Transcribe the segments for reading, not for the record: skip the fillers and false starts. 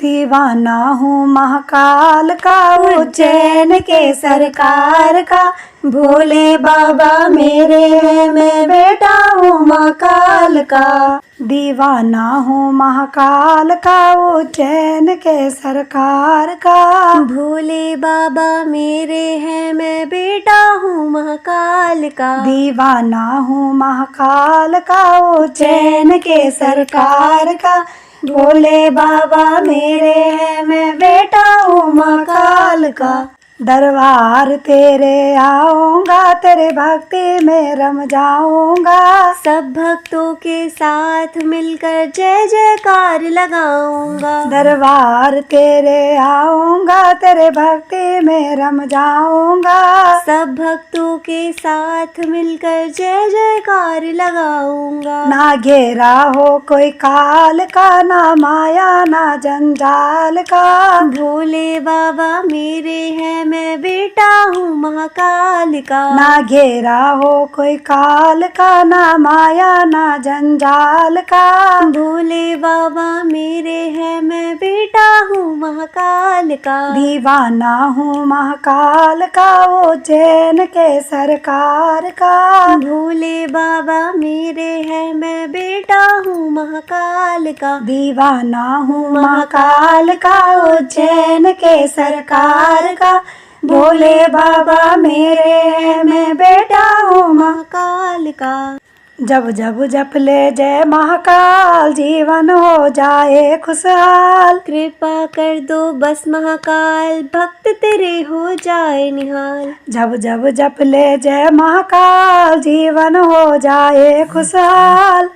दीवाना हूँ महाकाल का, उज्जैन के सरकार का। भोले बाबा मेरे हैं, मैं बेटा हूँ महाकाल का। दीवाना हूँ महाकाल का, उज्जैन के सरकार का। भोले बाबा मेरे हैं, मैं बेटा हूँ महाकाल का। दीवाना हूँ महाकाल का, उज्जैन के सरकार का। भोले बाबा मेरे हैं, मैं बेटा हूँ महाकाल का। दरबार तेरे आऊँगा, तेरे भक्ति में रम जाऊँगा। सब भक्तों के साथ मिलकर जय जयकार लगाऊंगा। दरबार तेरे आऊँगा, तेरे भक्ति में रम जाऊँगा। सब भक्तों के साथ मिलकर जय जयकार लगाऊंगा। ना घेरा हो कोई काल का, ना माया ना जंजाल का। भोले बाबा मेरे हैं, मैं बेटा हूँ महाकाल का। ना घेरा हो कोई काल का, ना माया ना जंजाल का। भोले बाबा मेरे हैं, मैं बेटा हूँ महाकाल का। दीवाना हूँ महाकाल का, उज्जैन के सरकार का। भोले बाबा मेरे हैं, मैं बेटा हूँ महाकाल का। दीवाना हूँ महाकाल का, उज्जैन के सरकार का। भोले बाबा मेरे हैं, मैं बेटा हूँ महाकाल का। जब जब जप ले जय महाकाल, जीवन हो जाए खुशहाल। कृपा कर दो बस महाकाल, भक्त तेरे हो जाए निहाल। जब जब जप ले जय महाकाल, जीवन हो जाए खुशहाल।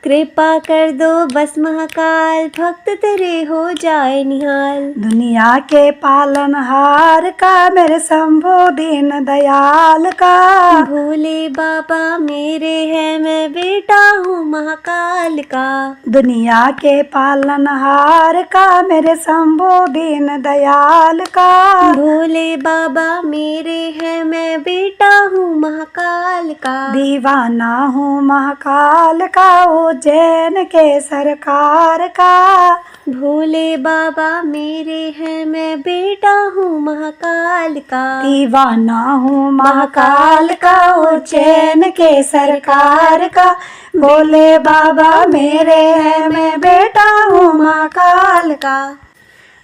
कृपा कर दो बस महाकाल, भक्त तेरे हो जाए निहाल। दुनिया के पालनहार का, मेरे शंभो दीन दयाल का। भोले बाबा मेरे हैं, मैं बेटा हूँ महाकाल का। दुनिया के पालनहार का, मेरे शंभो दीन दयाल का। भोले बाबा मेरे हैं, मैं बेटा हूँ महाकाल का। दीवाना हूँ महाकाल का, उज्जैन के सरकार का। भोले बाबा मेरे हैं, मैं बेटा हूँ महाकाल का। दीवाना हूँ महाकाल का, उज्जैन के सरकार का। भोले बाबा मेरे हैं, मैं बेटा हूँ महाकाल का।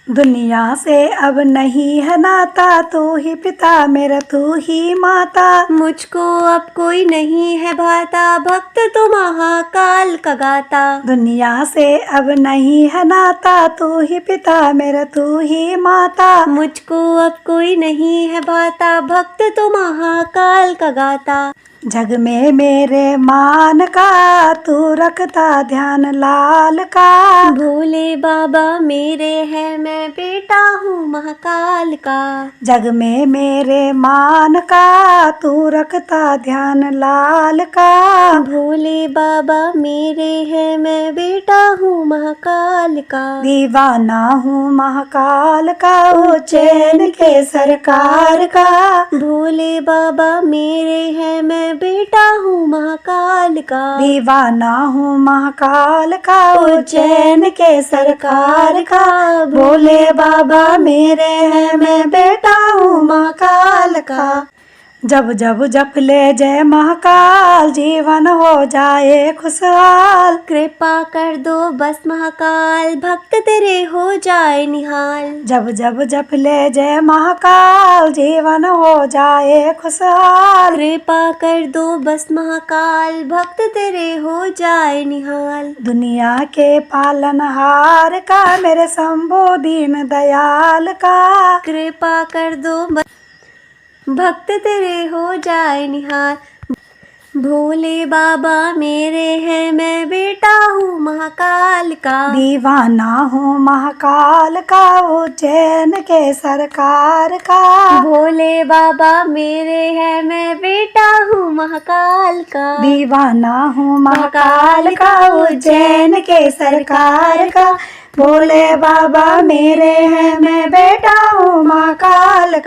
दुनिया से अब नहीं है नाता, तू ही पिता मेरा तू ही माता। मुझको अब कोई नहीं है भाता, भक्त तो महाकाल का गाता। दुनिया से अब नहीं है नाता, तू ही पिता मेरा तू ही माता। मुझको अब कोई नहीं है भाता, भक्त तो महाकाल का गाता। जग में मेरे मान का, तू रखता ध्यान लाल का। भोले बाबा मेरे हैं, मैं बेटा हूँ महाकाल का। जग में मेरे मान का, तू रखता ध्यान लाल का। भोले बाबा मेरे हैं, मैं बेटा हूँ महाकाल का। दीवाना हूँ महाकाल का, उज्जैन के सरकार का। भोले बाबा मेरे हैं, मैं बेटा हूँ महाकाल का। दीवाना हूँ महाकाल का, उज्जैन के सरकार का। भोले बाबा मेरे हैं, मैं बेटा हूँ महाकाल का। जब जब जप ले जय महाकाल, जीवन हो जाए खुशहाल। कृपा कर दो बस महाकाल, भक्त तेरे हो जाए निहाल। जब जब जप ले जय महाकाल, जीवन हो जाए खुशहाल। कृपा कर दो बस महाकाल, भक्त तेरे हो जाए निहाल। दुनिया के पालनहार का, मेरे शंभो दीन दयाल का। कृपा कर दो भक्त तेरे हो जाए निहाल। भोले बाबा मेरे हैं, मैं बेटा हूँ महाकाल का। दीवाना हूँ महाकाल का, उज्जैन के सरकार का। भोले बाबा मेरे हैं, मैं बेटा हूँ महाकाल का। दीवाना हूँ महाकाल का, उज्जैन के सरकार का। भोले बाबा मेरे हैं, मैं बेटा हूँ महाकाल का।